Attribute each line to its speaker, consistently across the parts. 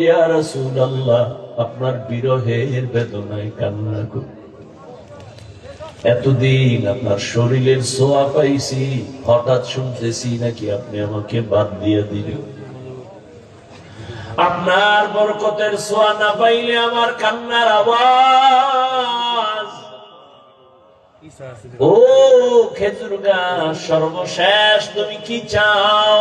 Speaker 1: ইয়া রাসূলুল্লাহ, আপনার বিরহের বেদনায় কান্না করি। এতদিন আপনার শরীরের ছোঁয়া পাইছি, হঠাৎ শুনতেছি নাকি আপনি আমাকে বাদ দিয়ে দিলেন। আপনার বরকতের ছোঁয়া না পাইলে আমার কান্নার আওয়াজ। ও খেজুর গাছ, সর্বশেষ তুমি কি চাও?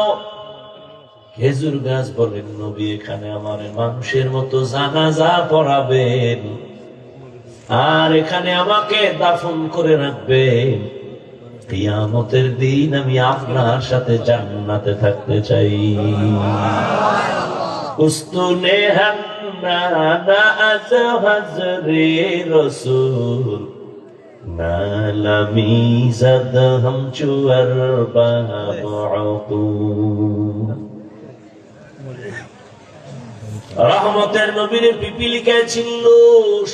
Speaker 1: খেজুর গাছ বলেন, নবী এখানে আমার মানুষের মতো জানাজা পড়াবেন, আর এখানে আমাকে দাফন করে রাখবেন। কিয়ামতের দিন আমি আপনার সাথে জান্নাতে থাকতে চাই। উস্তুনে হান্না না আজ হাজরে রসূল, নালামি জাদ হাম চুয়ার বাবু। রহমতের নবীর পিপিলিকায় চিনল,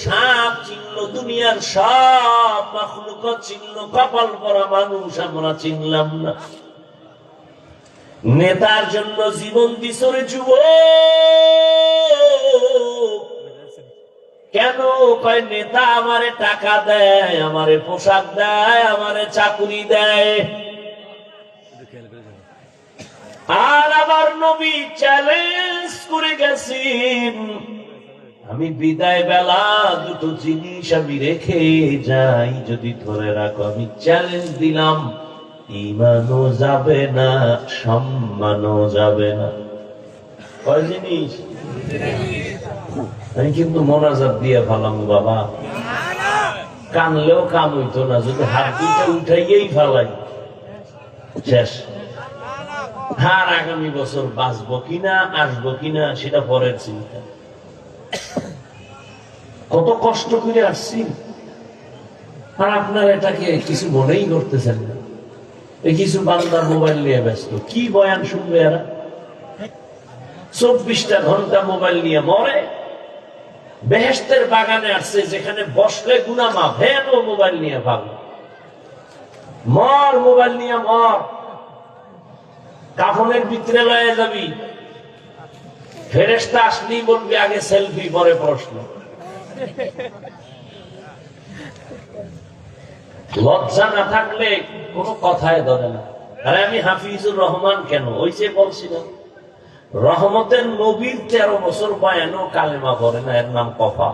Speaker 1: সাপ চিনল, দুনিয়ার সব মাখলুকাত চিনল, কপাল পরা মানুষ আমরা চিনলাম না। নেতার জন্য জীবন দিছরে যুবক। কেন? কয় নেতা আমারে টাকা দেয়, আমারে পোশাক দেয়, আমারে চাকুরি দেয়, আর আমার নবী চ্যালেঞ্জ করে গেছেন, আমি বিদায় বেলা দুটো জিনিস আমি রেখে যাই, যদি ধরে রাখো। আমি চ্যালেঞ্জ দিলাম, ঈমানও যাবে না, সম্মানও যাবে না। কয় জিনিস? আমি কিন্তু মোনাজাত দিয়ে ফেলাম বাবা, কানলেও কাম হইতো না, যদি হাত দুইটা উঠাইয়েই ফেলাই শেষ। আর আগামী বছর বাঁচবো কিনা, আসবো কিনা, সেটা পরের চিন্তা। কত কষ্ট করে আসছি, আর আপনার এটাকে কিছু মনেই করতেছেন না। এই কিছু বান্দা মোবাইল নিয়ে ব্যস্ত, কি বয়ান শুনবে এরা? 24টা ঘন্টা মোবাইল নিয়ে মরে। বেহেশতের বাগানে আসছে, যেখানে বসলে গুনাহ মাফ, হেন ও মোবাইল নিয়ে ভাবো। মর, মোবাইল নিয়ে মর। কাফনের ভিতরে লয়ে যাবি, ফেরেশতা আসলেই বলবি আগে সেলফি, পরে প্রশ্ন। লজ্জা না থাকলে কোনো কথাই ধরে না। আরে আমি হাফিজুর রহমান কেন? ওই যে বলছিলাম, রহমতের নবীর 13 বছর বয়ানও কালেমা পড়ে না, এর নাম কফা।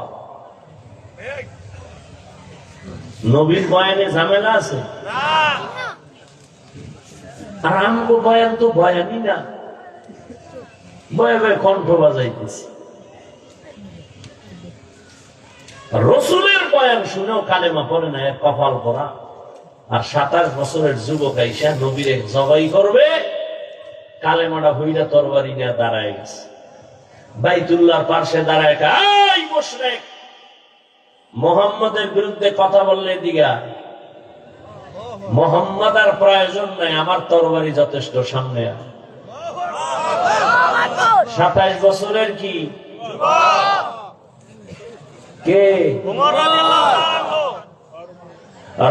Speaker 1: নবীর বয়ানে ঝামেলা আছে? আর আমগো বয়ান তো বয়ানই না, বয়ে বয়ে কণ্ঠ বাজাইতেছি। রসুলের বয়ান শুনেও কালেমা পড়ে না, এর কপাল পড়া। আর 27 বছরের যুবক আইসা নবীর এক জবাই করবে, কালেমাটা হইরা তরবারি নিয়ে দাঁড়ায় গেছে বাইতুল্লাহর পাশে দাঁড়ায়। এই মুশরিক, মুহাম্মদের বিরুদ্ধে কথা বললে দিগা, মুহাম্মদ আর প্রয়োজন নাই, আমার তরবারি যথেষ্ট, সামনে। 27 বছরের কি কে?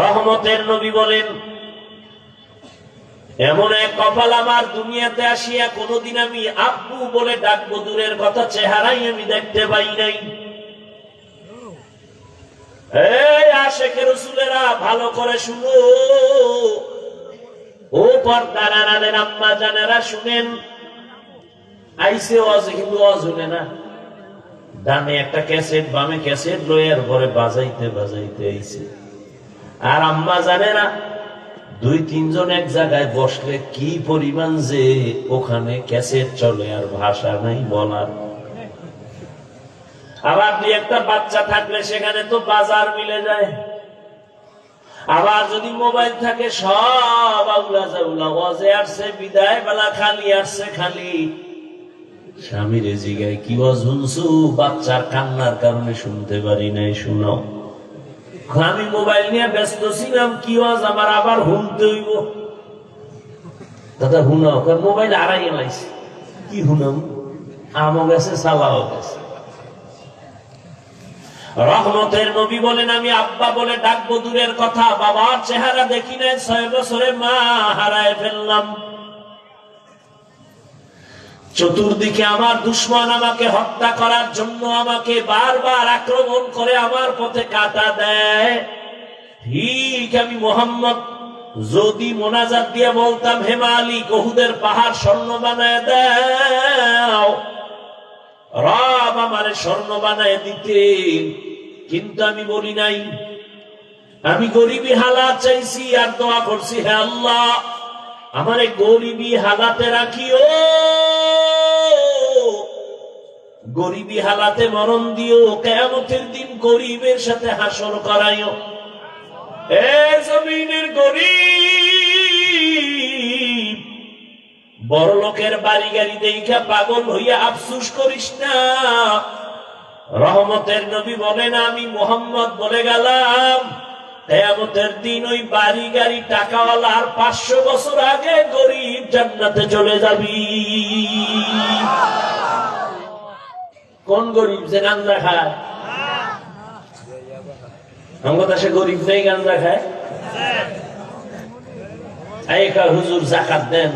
Speaker 1: রহমতের নবী বলেন, এমন এক কপাল আমার দুনিয়াতে আসিয়া কোনদিন আমি আব্বু বলে ডাকবো, দূরের কথা চেহারাই আমি দেখতে পাই নাই। এই আশেকে রাসূলেরা ভালো করে শুনো, ও পর্দার আড়ালের আম্মা জানেরা শুনেন। আইসে ওয়াজ, কিন্তু ওয়াজ হলে না, ডানে একটা ক্যাসেট, বামে ক্যাসেট লয়ার ঘরে বাজাইতে বাজাইতে আইছে। আর আম্মা জানেরা 2-3 জন এক জায়গায় বসলে কি পরিমাণ যে ওখানে ক্যাসেট চলে, আর ভাষা নাই বলার। আবার 2-একটা বাচ্চা থাকলে সেখানে তো বাজার মিলে যায়। আবার যদি মোবাইল থাকে, সব আউলা জাউলা, ওয়াজে আসছে বিদায় বেলা, খালি আসছে খালি। স্বামীরে জিগায়, কি ওয়াজ শুনছো? বাচ্চার কান্নার কারণে শুনতে পারি নাই, শুনাও। আমি মোবাইল নিয়ে ব্যস্ত ছিলাম, কি ওয়াজ আমার আবার শুনতে হইব। দাদা শুনাও, কারণ মোবাইল আড়াইয়া লাইছে, কি শুনাম? আমও গেছে, সালাও গেছে। রহমতের নবী বলেন, আমি আব্বা বলে ডাকবো, দূরের কথা বাবার চেহারা দেখি নাই, 6 বছরে মা হারায় ফেললাম। চতুর্দিকে আমার দুশমন আমাকে হত্যা করার জন্য আমাকে বারবার আক্রমণ করে আমার পথে কাঁটা দেয়। ঠিক আমি মোহাম্মদ যদি মোনাজাত দিয়ে বলতাম, হে মালিক উহুদের পাহাড় স্বর্ণ বানায় দাও, রব আমারে স্বর্ণ বানায় দিতেন, কিন্তু আমি বলি নাই। আমি গরিবী হালাত চাইছি আর দোয়া করছি, হে আল্লাহ আমারে গরিবী হালাতে রাখিও, গরিবী হালাতে মরণ দিও, কিয়ামতের দিন গরিবের সাথে হাসর করাইও। এ জমিনের গরিব, বড় লোকের বাড়ি গাড়ি দেখা পাগল হইয়া আফসুস করিস না। রহমতের নবী বলেন, আমি মুহাম্মদ বলে গেলাম, কিয়ামতের দিন ওই বাড়ি গাড়ি টাকাওয়ালার 500 বছর আগে গরিব জান্নাতে চলে যাবি। কোন গরিব যে গাঁজা খায়? আমার দেশে গরিব নেই গাঁজা খায়? হুজুর জাকাত দেন,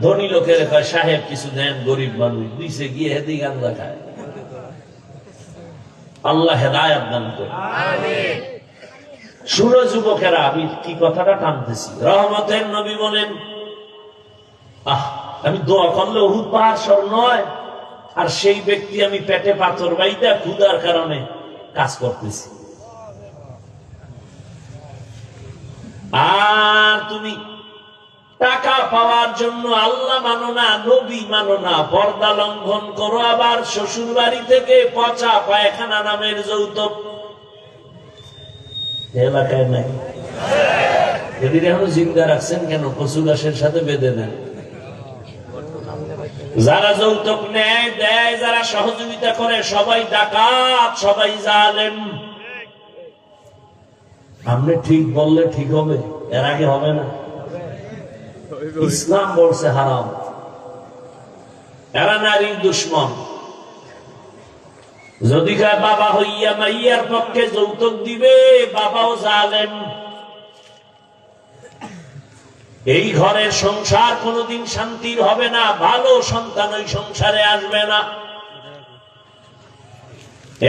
Speaker 1: ধনী লোকের কয় সাহেব কিছু দেন, গরিব মানুষ দিছে গিয়ে হেদি গাঁজা খায়। আল্লাহ হেদায়েত দান করুন। শুনো যুবকেরা, আমি কি কথাটা টানতেছি। রহমতের নবী বলেন, আমি দোয়া করলে উহুদ পাহাড় স্বর্ণ হয়, আর সেই ব্যক্তি আমি পেটে পাথর বাইতে ক্ষুধার কারণে কাজ করতেছি। আর তুমি টাকা পাওয়ার জন্য আল্লাহ মানো না, নবী মানো না, পর্দা লঙ্ঘন করো, আবার শ্বশুর বাড়ি থেকে পচা পায়খানা নামের যৌতুক এলাকায় নাই। এদের এখন জিন্দা রাখছেন কেন? কচু গাছের সাথে বেঁধে দেন। যারা যৌতুক নেয় দেয়, যারা সহযোগিতা করে, সবাই ডাকাত, সবাই জালেম। আপনি ঠিক বললে ঠিক হবে, এর আগে হবে না। ইসলাম বলছে হারাম। এরা নারীর দুশ্মন। যদি বাবা হইয়া মাইয়ার পক্ষে যৌতুক দিবে, বাবাও জালেম। এই ঘরের সংসার কোনোদিন শান্তির হবে না, ভালো সন্তান ওই সংসারে আসবে না।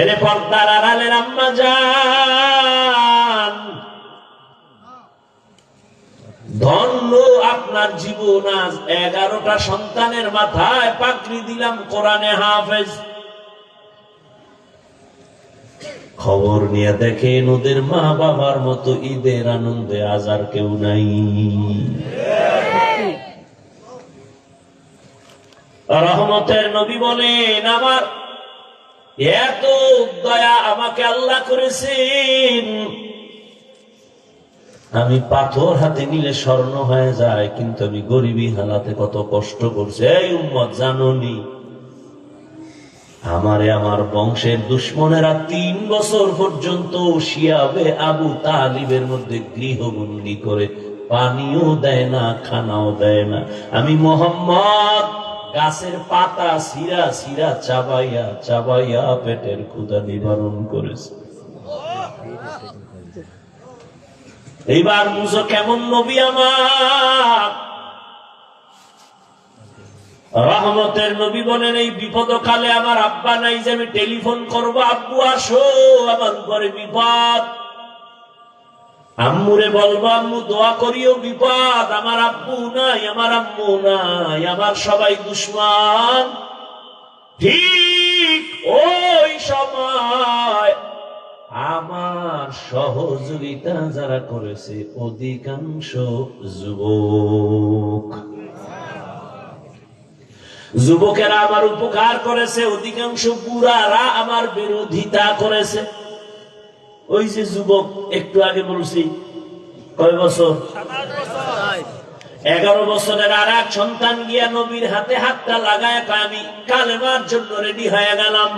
Speaker 1: এরে পর্দার আড়ালের আম্মা জান, ধন্য আপনার জীবন। আজ 11টা সন্তানের মাথায় পাগড়ি দিলাম, কোরআনে হাফেজ। খবর নিয়ে দেখেন ওদের মা বাবার মতো ঈদের আনন্দে আজ আর কেউ নাই। রহমতের নবী বলেন, আমার এত দয়া আমাকে আল্লাহ করেছেন, আমি পাথর হাতে নিলে স্বর্ণ হয়ে যায়, কিন্তু আমি গরিবী হালাতে কত কষ্ট করছি। এই উম্মত জানোনি, আমারে আমার বংশের দুশ্মনেরা 3 বছর পর্যন্ত শিয়াবে আবু তালিবের মধ্যে গৃহবন্দী করে পানিও দেয় না, খানাও দেয় না। আমি মোহাম্মদ গাছের পাতা সিরা সিরা চাবাইয়া চাবাইয়া পেটের ক্ষুধা নিবারণ করেছে। এইবার বুঝো কেমন নবী আমার। রহমতের নবী বলেন, এই বিপদ কালে আমার আব্বা নাই যে আমি টেলিফোন করবো, আব্বু আসো আমার উপরে বিপদ। আম্মুরে বলবো, আম্মু দোয়া করিও, বিপদ। আমার আব্বু নাই, আমার আম্মু নাই, আমার সবাই দুশ্মন। ঠিক ওই সময় আমার সহযোগিতা যারা করেছে অধিকাংশ যুবক। যুবকেরা আমার উপকার করেছে, অধিকাংশ বুড়ারা আমার বিরোধিতা করেছে। ওই যে যুবক একটু আগে বলছি, কয় বছর? 11 বছরের আর এক সন্তান গিয়া নবীর হাতে হাতটা লাগায়, আমি কালেমার জন্য রেডি হয়ে গেলাম।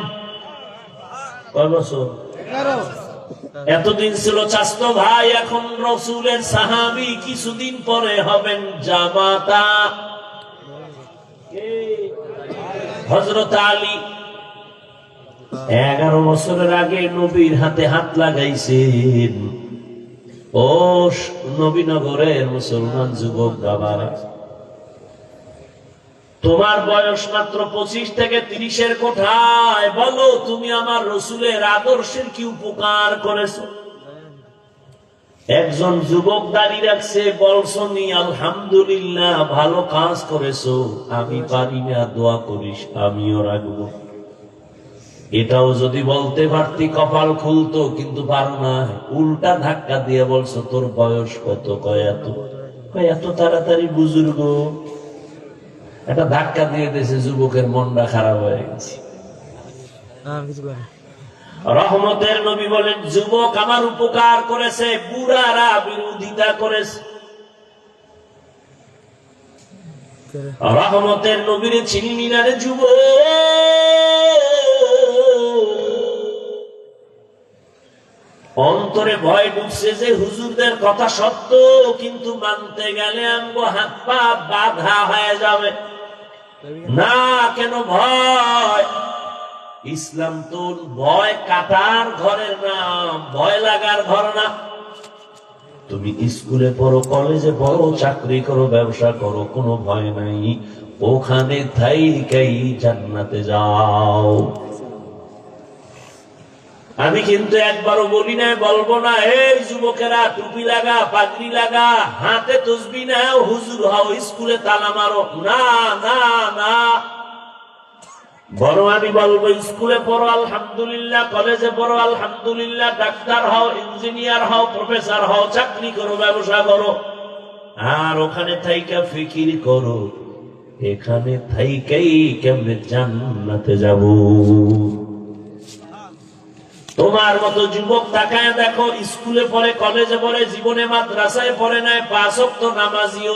Speaker 1: কয় বছর? এতদিন ছিল চাচতো ভাই, এখন রসুলের সাহাবী, কিছুদিন পরে হবেন জামাতা। হযরত আলী 11 বছরের আগে নবীর হাতে হাত লাগাইছেন। ও নবীনগরের মুসলমান যুবক বাবারা, তোমার বয়স মাত্র 25 থেকে 30-এর কোঠায়, বলো তুমি আমার রসুলের আদর্শের কি উপকার করেছো? একজন যুবক দাঁড়িয়ে রাখছে, বলছো নি আলহামদুলিল্লাহ ভালো কাজ করেছো, আমি পারি না, দোয়া করিস, আমিও রাখবো। এটাও যদি বলতে পারতি কপাল খুলতো, কিন্তু পারো না। উল্টা ধাক্কা দিয়ে বলছো তোর বয়স কত? কয় এত তাড়াতাড়ি বুজুর্গ। একটা ধাক্কা দিয়ে দিয়েছে, যুবকের মনটা খারাপ হয়ে গেছে। রহমতের নবী বলেন, যুবক আমার উপকার করেছে, বুড়ারা বিরোধিতা করেছে। রহমতের নবীর চিনি না রে যুবক। অন্তরে ভয় ঢুকছে যে হুজুরদের কথা সত্য, কিন্তু মানতে গেলে আমগো হাত পা বাধা হয়ে যাবে। না, কেন ভয়? ইসলাম তো ভয় কাটার ঘরের নাম, ভয় লাগার ঘর না। তুমি স্কুলে পড়ো, কলেজে পড়ো, চাকরি করো, ব্যবসা করো, কোনো ভয় নাই। ওখানে থাইকাই জান্নাতে যাও। আমি কিন্তু একবারও বলি না, বলবো না, এই যুবকেরা টুপি লাগা, পাগড়ি লাগা, হাতে তসবিহ নাও, হুজুর হও, স্কুলে তালা মারো। না না না, বড় আমি বলবো স্কুলে পড়ো আলহামদুলিল্লাহ, কলেজে পড়ো আলহামদুলিল্লাহ, ডাক্তার হও, ইঞ্জিনিয়ার হও, প্রফেসর হও, চাকরি করো, ব্যবসা করো, আর ওখানে থাইকা ফিকির করো এখানে থাইকাই কেমনে জান্নাতে যাব। তোমার মতো যুবক তাকায় দেখো, স্কুলে পড়ে, কলেজে পড়ে, জীবনে মাদ্রাসায় পড়ে নাই, 5 ওয়াক্ত নামাজিও